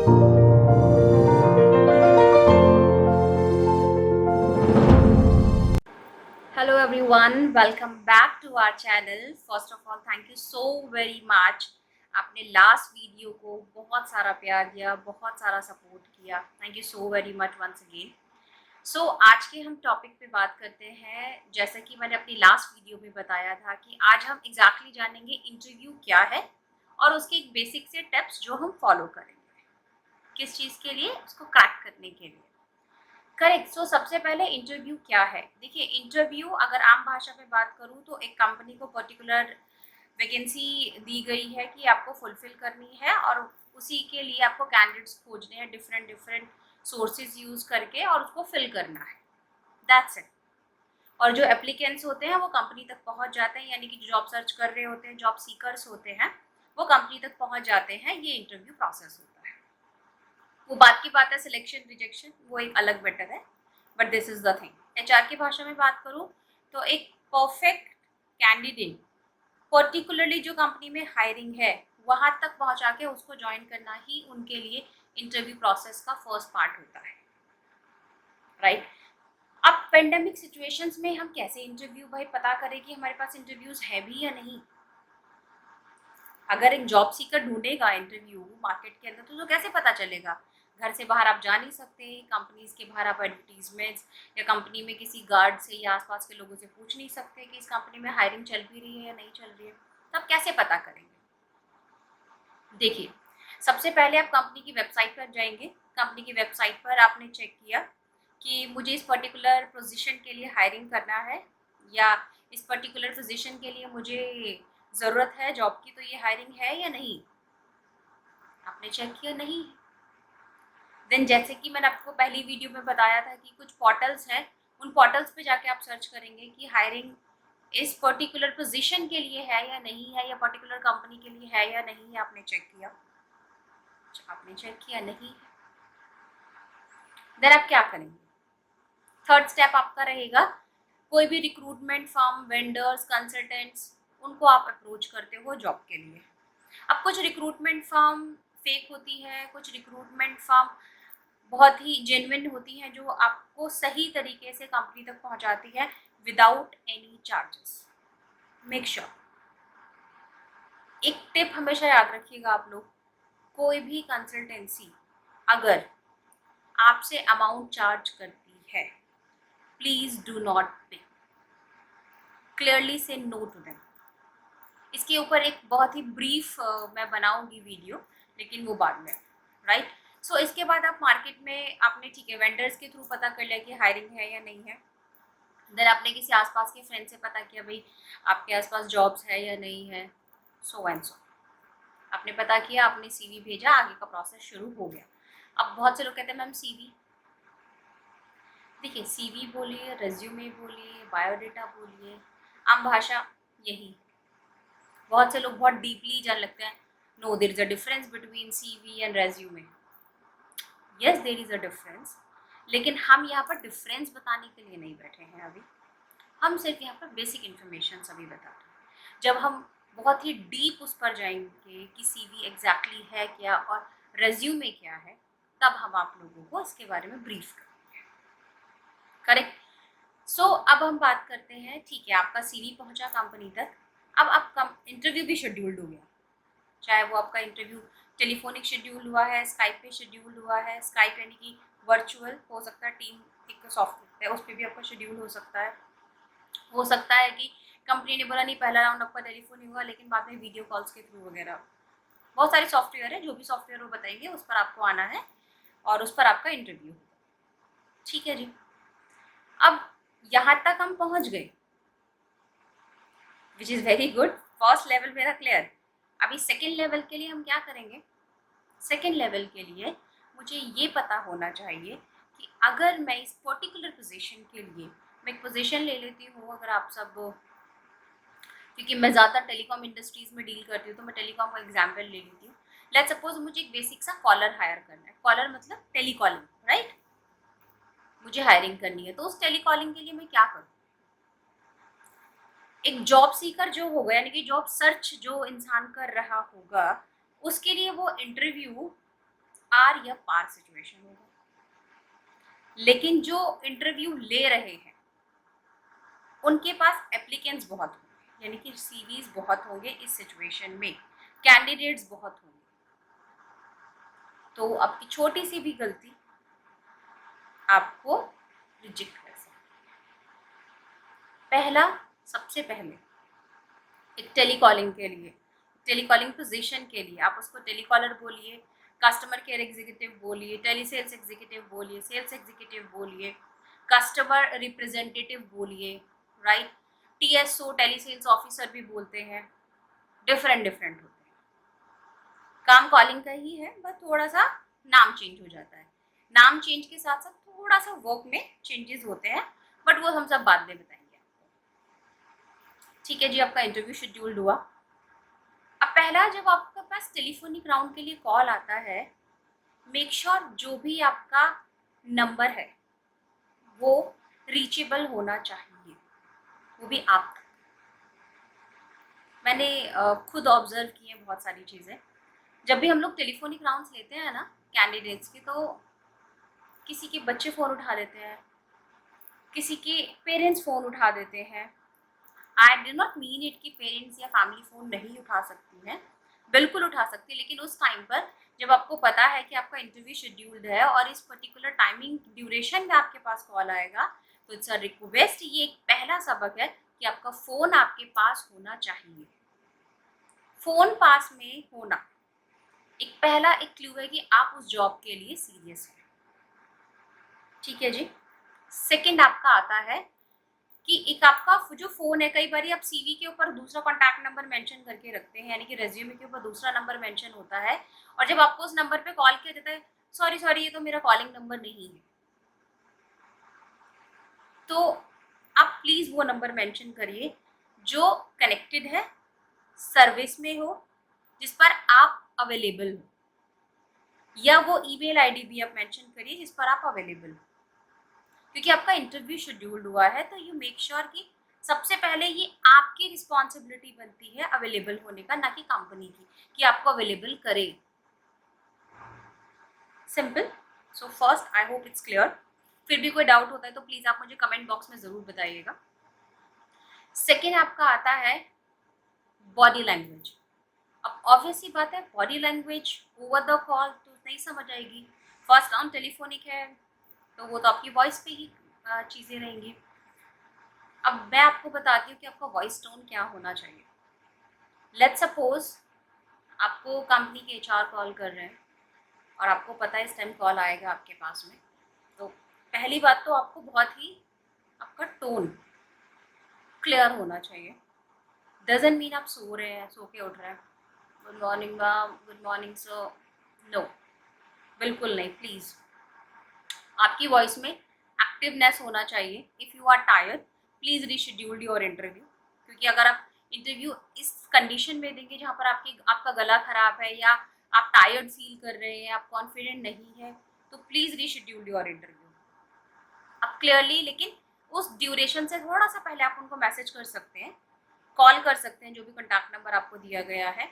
Hello everyone, welcome back to our channel. First of all, thank you so very much. आपने last video को बहुत सारा प्यार दिया, बहुत सारा सपोर्ट किया. Thank you so very much once again. So आज के हम टॉपिक पे बात करते हैं. जैसा कि मैंने अपनी लास्ट वीडियो में बताया था कि आज हम एग्जैक्टली जानेंगे इंटरव्यू क्या है और उसके एक बेसिक से टिप्स जो हम फॉलो करेंगे. किस चीज़ के लिए? उसको क्रैक करने के लिए. करेक्ट. सो सबसे पहले इंटरव्यू क्या है? देखिए, इंटरव्यू अगर आम भाषा में बात करूँ तो एक कंपनी को पर्टिकुलर वैकेंसी दी गई है कि आपको फुलफिल करनी है और उसी के लिए आपको कैंडिडेट्स खोजने हैं डिफरेंट डिफरेंट सोर्सेज यूज़ करके और उसको फिल करना है. That's it. और जो एप्लीकेंट्स होते हैं वो कंपनी तक पहुंच जाते हैं, यानी कि जॉब सर्च कर रहे होते हैं, जॉब सीकर्स होते हैं, वो कंपनी तक पहुंच जाते हैं. ये इंटरव्यू प्रोसेस होता है. वो बात की बात है, सिलेक्शन रिजेक्शन वो एक अलग बेटर है, but this is the thing. HR की भाषा में बात करूँ तो एक परफेक्ट कैंडिडेट पर्टिकुलरली जो कंपनी में हायरिंग है वहाँ तक पहुँचा के उसको ज्वाइन करना ही उनके लिए इंटरव्यू प्रोसेस का फर्स्ट पार्ट होता है. राइट. अब पेंडेमिक सिचुएशंस में हम कैसे इंटरव्यू भाई पता करें कि हमारे पास इंटरव्यूज है भी या नहीं? अगर एक जॉब सीकर ढूंढेगा इंटरव्यू मार्केट के अंदर तो कैसे पता चलेगा? घर से बाहर आप जा नहीं सकते, कंपनीज के बाहर आप एडवर्टीजमेंट्स या कंपनी में किसी गार्ड से या आसपास के लोगों से पूछ नहीं सकते कि इस कंपनी में हायरिंग चल भी रही है या नहीं चल रही है. तब कैसे पता करेंगे? देखिए, सबसे पहले आप कंपनी की वेबसाइट पर जाएंगे. कंपनी की वेबसाइट पर आपने चेक किया कि मुझे इस पर्टिकुलर पोजीशन के लिए हायरिंग करना है या इस पर्टिकुलर पोजीशन के लिए मुझे ज़रूरत है जॉब की, तो ये हायरिंग है या नहीं. आपने चेक किया? नहीं. देन जैसे कि मैंने आपको पहली वीडियो में बताया था कि कुछ पोर्टल्स हैं, उन पोर्टल्स पे जाके आप सर्च करेंगे कि हायरिंग इस पर्टिकुलर पोजीशन के लिए है या नहीं है, या पर्टिकुलर कंपनी के लिए है या नहीं है. आपने चेक किया? आपने चेक किया? नहीं. देन आप क्या करेंगे? थर्ड स्टेप आपका रहेगा, कोई भी रिक्रूटमेंट फर्म, वेंडर्स, कंसल्टेंट्स, उनको आप अप्रोच करते हो जॉब के लिए. अब कुछ रिक्रूटमेंट फर्म फेक होती है, कुछ रिक्रूटमेंट फर्म बहुत ही जेन्युइन होती हैं जो आपको सही तरीके से कंपनी तक पहुंचाती है without any charges. Make sure. एक टिप हमेशा याद रखिएगा आप लोग, कोई भी कंसल्टेंसी अगर आपसे अमाउंट चार्ज करती है, प्लीज डू नॉट पे. क्लियरली से नो टू देम. इसके ऊपर एक बहुत ही ब्रीफ मैं बनाऊंगी वीडियो, लेकिन वो बाद में. राइट. सो इसके बाद आप मार्केट में आपने ठीक है वेंडर्स के थ्रू पता कर लिया कि हायरिंग है या नहीं है. देन आपने किसी आसपास के फ्रेंड से पता किया भाई आपके आसपास जॉब्स है या नहीं है. सो एंड सो आपने पता किया, आपने सीवी भेजा, आगे का प्रोसेस शुरू हो गया. अब बहुत से लोग कहते हैं मैम सीवी. देखिए, सीवी बोलिए, रेज्यूमे बोलिए, बायोडेटा बोलिए, आम भाषा यही. बहुत से लोग बहुत डीपली जान लगते हैं. No, there is a difference between CV and resume. Yes, there is a difference, लेकिन हम यहाँ पर डिफरेंस बताने के लिए नहीं बैठे हैं अभी. हम सिर्फ यहाँ पर बेसिक इन्फॉर्मेशन अभी बताते हैं. जब हम बहुत ही डीप उस पर जाएंगे कि सीवी एग्जैक्टली है क्या और रेज्यूमे क्या है, तब हम आप लोगों को इसके बारे में ब्रीफ करेंगे. करेक्ट. सो अब हम बात करते हैं, ठीक है आपका सीवी पहुंचा कंपनी तक. अब आपका इंटरव्यू भी शेड्यूल्ड हो गया, चाहे वो आपका इंटरव्यू टेलीफोनिक शेड्यूल हुआ है, स्काइप पे शेड्यूल हुआ है. स्काइप यानी कि वर्चुअल हो सकता है, टीम एक सॉफ्टवेयर है उस पर भी आपका शेड्यूल हो सकता है. हो सकता है कि कंपनी ने बोला नहीं पहला राउंड आपका टेलीफोन ही होगा, लेकिन बाद में वीडियो कॉल्स के थ्रू वगैरह. बहुत सारे सॉफ्टवेयर है, जो भी सॉफ्टवेयर वो बताएंगे उस पर आपको आना है और उस पर आपका इंटरव्यू होगा. ठीक है जी. अब यहाँ तक हम पहुँच गए, which is very good. First level मेरा क्लियर. अभी सेकेंड लेवल के लिए हम क्या करेंगे? सेकेंड लेवल के लिए मुझे ये पता होना चाहिए कि अगर मैं इस पर्टिकुलर पोजीशन के लिए, मैं एक पोजीशन ले लेती हूँ, अगर आप सब, क्योंकि मैं ज़्यादातर टेलीकॉम इंडस्ट्रीज़ में डील करती हूँ तो मैं टेलीकॉम का एग्जाम्पल ले लेती हूँ. लेट्स सपोज मुझे एक बेसिक सा कॉलर हायर करना है. कॉलर मतलब टेलीकॉलिंग. राइट. मुझे हायरिंग करनी है, तो उस टेलीकॉलिंग के लिए मैं क्या करूँ? एक जॉब सीकर जो होगा, यानी कि जॉब सर्च जो इंसान कर रहा होगा, उसके लिए वो इंटरव्यू आर या पार सिचुएशन होगा। लेकिन जो इंटरव्यू ले रहे हैं उनके पास एप्लीकेंट्स बहुत होंगे, यानी कि सीवीज बहुत होंगे, इस सिचुएशन में कैंडिडेट्स बहुत होंगे। तो आपकी छोटी सी भी गलती आपको रिजेक्ट कर सकती है। सबसे पहले एक टेलीकॉलिंग के लिए, टेलीकॉलिंग पोजीशन के लिए आप उसको टेलीकॉलर बोलिए, कस्टमर केयर एग्जीक्यूटिव बोलिए, टेलीसेल्स एग्जीक्यूटिव बोलिए, सेल्स एग्जीक्यूटिव बोलिए, कस्टमर रिप्रेजेंटेटिव बोलिए, राइट। टीएसओ टेलीसेल्स ऑफिसर भी बोलते हैं, डिफरेंट होते हैं। काम कॉलिंग का ही है, बस थोड़ा सा नाम चेंज हो जाता है। नाम चेंज के साथ साथ थोड़ा सा वर्क में चेंजेस होते हैं, बट वो हम सब बाद में बताएंगे आपको। ठीक है जी, आपका इंटरव्यू शेड्यूल्ड हुआ। अब पहला, जब आपके पास टेलीफोनिक राउंड के लिए कॉल आता है, मेक श्योर जो भी आपका नंबर है वो रीचेबल होना चाहिए, वो भी आप। मैंने खुद ऑब्जर्व की है बहुत सारी चीज़ें। जब भी हम लोग टेलीफोनिक राउंड्स लेते हैं ना कैंडिडेट्स के, तो किसी के बच्चे फ़ोन उठा लेते हैं, किसी के पेरेंट्स फ़ोन उठा देते हैं। I do not mean it कि पेरेंट्स या फैमिली फ़ोन नहीं उठा सकती हैं, बिल्कुल उठा सकती है। लेकिन उस टाइम पर जब आपको पता है कि आपका इंटरव्यू शेड्यूल्ड है और इस पर्टिकुलर टाइमिंग ड्यूरेशन में आपके पास कॉल आएगा, तो इट्स अ रिक्वेस्ट, ये एक पहला सबक है कि आपका फ़ोन आपके पास होना चाहिए। फ़ोन पास में होना एक पहला एक क्लू है कि आप उस जॉब के लिए सीरियस हैं। ठीक है जी। सेकंड आपका आता है कि एक आपका जो फ़ोन है, कई बार आप सीवी के ऊपर दूसरा कॉन्टैक्ट नंबर मेंशन करके रखते हैं, यानी कि रेज्यूमे के ऊपर दूसरा नंबर मेंशन होता है, और जब आपको उस नंबर पे कॉल किया जाता है, सॉरी ये तो मेरा कॉलिंग नंबर नहीं है, तो आप प्लीज़ वो नंबर मेंशन करिए जो कनेक्टेड है, सर्विस में हो, जिस पर आप अवेलेबल हो, या वो ईमेल आईडी भी आप मेंशन करिए जिस पर आप अवेलेबल हो। क्योंकि आपका इंटरव्यू शेड्यूल्ड हुआ है, तो यू मेक श्योर कि सबसे पहले ये आपकी रिस्पॉन्सिबिलिटी बनती है अवेलेबल होने का, ना कि कंपनी की कि आपको अवेलेबल करे। Simple. So first, I hope it's clear. फिर भी कोई डाउट होता है तो प्लीज़ आप मुझे कमेंट बॉक्स में ज़रूर बताइएगा। सेकेंड आपका आता है बॉडी लैंग्वेज। अब ऑब्वियस सी बात है, body language over the call तो नहीं समझ आएगी। फर्स्ट राउंड टेलीफोनिक है, तो वो तो आपकी वॉइस पे ही चीज़ें रहेंगी। अब मैं आपको बताती हूँ कि आपका वॉइस टोन क्या होना चाहिए। लेट्स सपोज आपको कंपनी के एचआर कॉल कर रहे हैं और आपको पता है इस टाइम कॉल आएगा आपके पास में, तो पहली बात तो आपको बहुत ही आपका टोन क्लियर होना चाहिए। डजंट मीन आप सो रहे हैं, सो के उठ रहे हैं, good morning ma'am, good morning sir, no, बिल्कुल नहीं। प्लीज़ आपकी वॉइस में एक्टिवनेस होना चाहिए। If you are tired, please reschedule your interview. क्योंकि अगर आप इंटरव्यू इस कंडीशन में देंगे जहाँ पर आपका गला खराब है, या आप टायर्ड फील कर रहे हैं, आप कॉन्फिडेंट नहीं है, तो प्लीज़ रीशेड्यूल योर इंटरव्यू। आप क्लियरली, लेकिन उस ड्यूरेशन से थोड़ा सा पहले आप उनको मैसेज कर सकते हैं, कॉल कर सकते हैं, जो भी कॉन्टैक्ट नंबर आपको दिया गया है,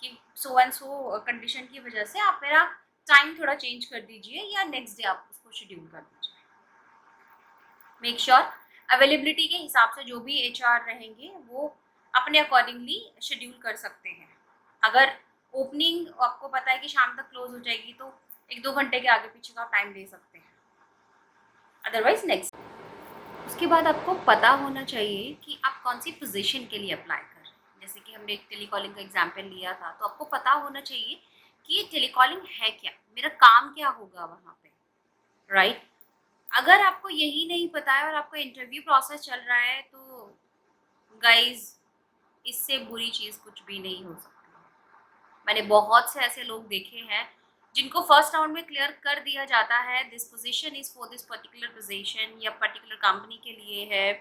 कि सो एंड सो कंडीशन की वजह से आप मेरा टाइम थोड़ा चेंज कर दीजिए, या नेक्स्ट डे आप उसको शेड्यूल कर दीजिए। मेक श्योर अवेलेबिलिटी के हिसाब से जो भी एचआर रहेंगे वो अपने अकॉर्डिंगली शेड्यूल कर सकते हैं। अगर ओपनिंग आपको पता है कि शाम तक क्लोज हो जाएगी, तो 1-2 घंटे के आगे पीछे का टाइम दे सकते हैं, अदरवाइज नेक्स्ट। उसके बाद आपको पता होना चाहिए कि आप कौन सी पोजीशन के लिए अप्लाई कर रहे हैं। जैसे कि हमने एक टेलीकॉलिंग का एग्जांपल लिया था, तो आपको पता होना चाहिए कि ये टेलीकॉलिंग है क्या, मेरा काम क्या होगा वहाँ पे, राइट। अगर आपको यही नहीं पता है और आपका इंटरव्यू प्रोसेस चल रहा है, तो गाइज इससे बुरी चीज़ कुछ भी नहीं हो सकती। मैंने बहुत से ऐसे लोग देखे हैं जिनको फर्स्ट राउंड में क्लियर कर दिया जाता है, this position is for this particular position या पर्टिकुलर कंपनी के लिए है,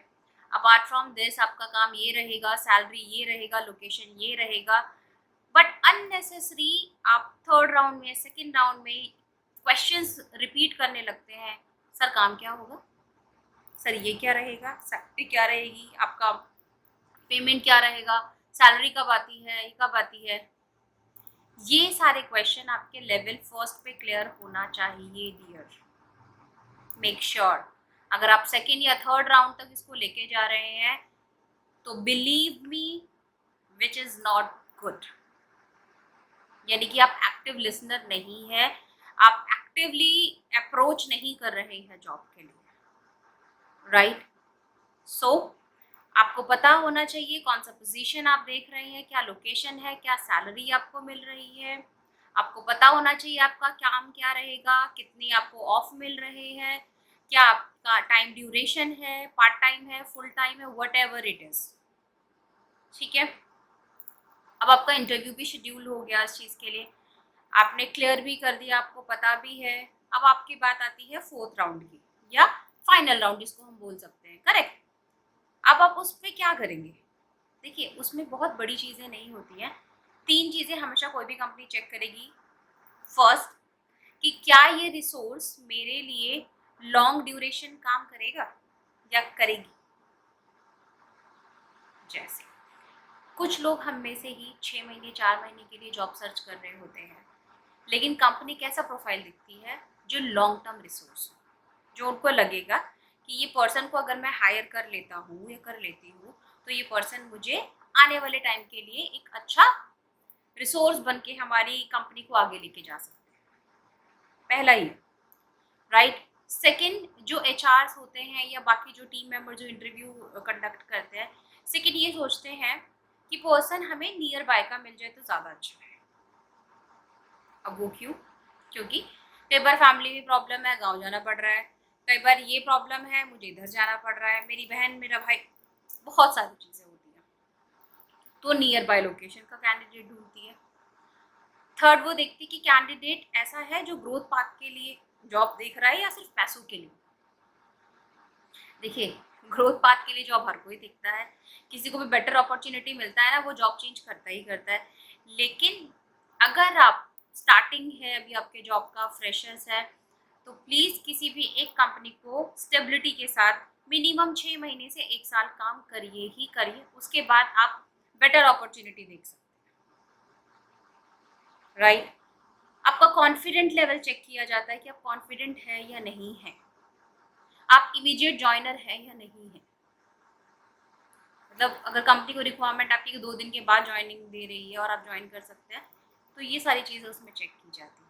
अपार्ट फ्रॉम दिस आपका काम ये रहेगा, सैलरी ये रहेगा, लोकेशन ये रहेगा, बट अननेसेसरी आप थर्ड राउंड में, सेकेंड राउंड में क्वेश्चंस रिपीट करने लगते हैं। सर काम क्या होगा, सर ये क्या रहेगा, सैलरी क्या रहेगी, आपका पेमेंट क्या रहेगा, सैलरी कब आती है, ये कब आती है। ये सारे क्वेश्चन आपके लेवल फर्स्ट पे क्लियर होना चाहिए डियर। मेक श्योर अगर आप सेकेंड या थर्ड राउंड तक इसको लेके जा रहे हैं तो believe me which is not good, यानी कि आप एक्टिव लिसनर नहीं है, आप एक्टिवली अप्रोच नहीं कर रहे हैं जॉब के लिए, राइट। सो आपको पता होना चाहिए कौन सा पोजीशन आप देख रहे हैं, क्या लोकेशन है, क्या सैलरी आपको मिल रही है, आपको पता होना चाहिए आपका काम क्या रहेगा, कितनी आपको ऑफ मिल रहे हैं, क्या आपका टाइम ड्यूरेशन है, पार्ट टाइम है, फुल टाइम है, वट एवर इट इज, ठीक है। अब आपका इंटरव्यू भी शेड्यूल हो गया इस चीज़ के लिए, आपने क्लियर भी कर दिया, आपको पता भी है। अब आपकी बात आती है फोर्थ राउंड की या फाइनल राउंड जिसको हम बोल सकते हैं, करेक्ट। अब आप उस पर क्या करेंगे? देखिए उसमें बहुत बड़ी चीज़ें नहीं होती हैं, 3 चीज़ें हमेशा कोई भी कंपनी चेक करेगी। फर्स्ट, कि क्या ये रिसोर्स मेरे लिए लॉन्ग ड्यूरेशन काम करेगा या करेगी। जैसे कुछ लोग हम में से ही 6 महीने 4 महीने के लिए जॉब सर्च कर रहे होते हैं, लेकिन कंपनी कैसा प्रोफाइल दिखती है, जो लॉन्ग टर्म रिसोर्स, जो उनको लगेगा कि ये पर्सन को अगर मैं हायर कर लेता हूँ या कर लेती हूँ तो ये पर्सन मुझे आने वाले टाइम के लिए एक अच्छा रिसोर्स बन के हमारी कंपनी को आगे लेके जा सकते हैं, पहला ही, राइट। सेकंड, जो एचआरस होते हैं या बाकी जो टीम मेंबर जो इंटरव्यू कंडक्ट करते हैं, सेकंड ये सोचते हैं कि पर्सन हमें नियर बाय का मिल जाए तो ज़्यादा अच्छा है। अब वो क्यों? क्योंकि कई बार फैमिली में प्रॉब्लम है, गांव जाना पड़ रहा है, कई बार ये प्रॉब्लम है, मुझे इधर जाना पड़ रहा है, मेरी बहन, मेरा भाई, बहुत सारी चीज़ें होती हैं, तो नियर बाय लोकेशन का कैंडिडेट ढूंढती है। थर्ड, वो देखती कि कैंडिडेट ऐसा है जो ग्रोथ पाथ के लिए जॉब देख रहा है या सिर्फ पैसों के लिए। देखिए ग्रोथ पाथ के लिए जॉब हर कोई देखता है, किसी को भी बेटर अपॉर्चुनिटी मिलता है ना, वो जॉब चेंज करता ही करता है। लेकिन अगर आप स्टार्टिंग है अभी आपके जॉब का, फ्रेशर्स है, तो प्लीज़ किसी भी एक कंपनी को स्टेबिलिटी के साथ मिनिमम 6 महीने से 1 साल काम करिए ही करिए, उसके बाद आप बेटर अपॉर्चुनिटी देख सकते हैं, राइट। आपका कॉन्फिडेंट लेवल चेक किया जाता है कि आप कॉन्फिडेंट है या नहीं है, आप इमीडिएट ज्वाइनर है या नहीं है। मतलब अगर कंपनी को रिक्वायरमेंट आपकी 2 दिन के बाद ज्वाइनिंग दे रही है और आप ज्वाइन कर सकते हैं, तो ये सारी चीज़ें उसमें चेक की जाती है।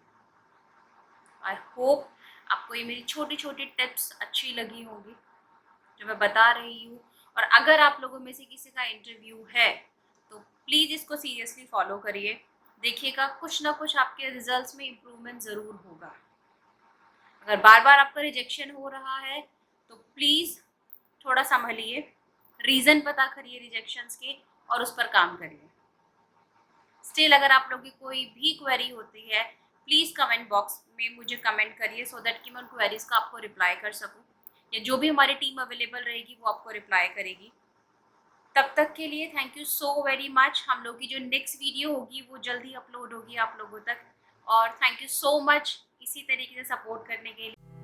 आई होप आपको ये मेरी छोटी छोटी टिप्स अच्छी लगी होंगी जो मैं बता रही हूँ, और अगर आप लोगों में से किसी का इंटरव्यू है तो प्लीज़ इसको सीरियसली फॉलो करिए, देखिएगा कुछ ना कुछ आपके रिजल्ट्स में इम्प्रूवमेंट ज़रूर होगा। अगर बार बार आपका रिजेक्शन हो रहा है तो प्लीज़ थोड़ा संभलिए, रीज़न पता करिए रिजेक्शंस के और उस पर काम करिए। स्टिल अगर आप लोगों की कोई भी क्वेरी होती है, प्लीज़ कमेंट बॉक्स में मुझे कमेंट करिए, सो दैट कि मैं उन क्वेरीज का आपको रिप्लाई कर सकूं, या जो भी हमारी टीम अवेलेबल रहेगी वो आपको रिप्लाई करेगी। तब तक के लिए thank you so very much. हम लोग की जो नेक्स्ट वीडियो होगी वो जल्दी अपलोड होगी आप लोगों तक, और थैंक यू सो मच इसी तरीके से सपोर्ट करने के लिए।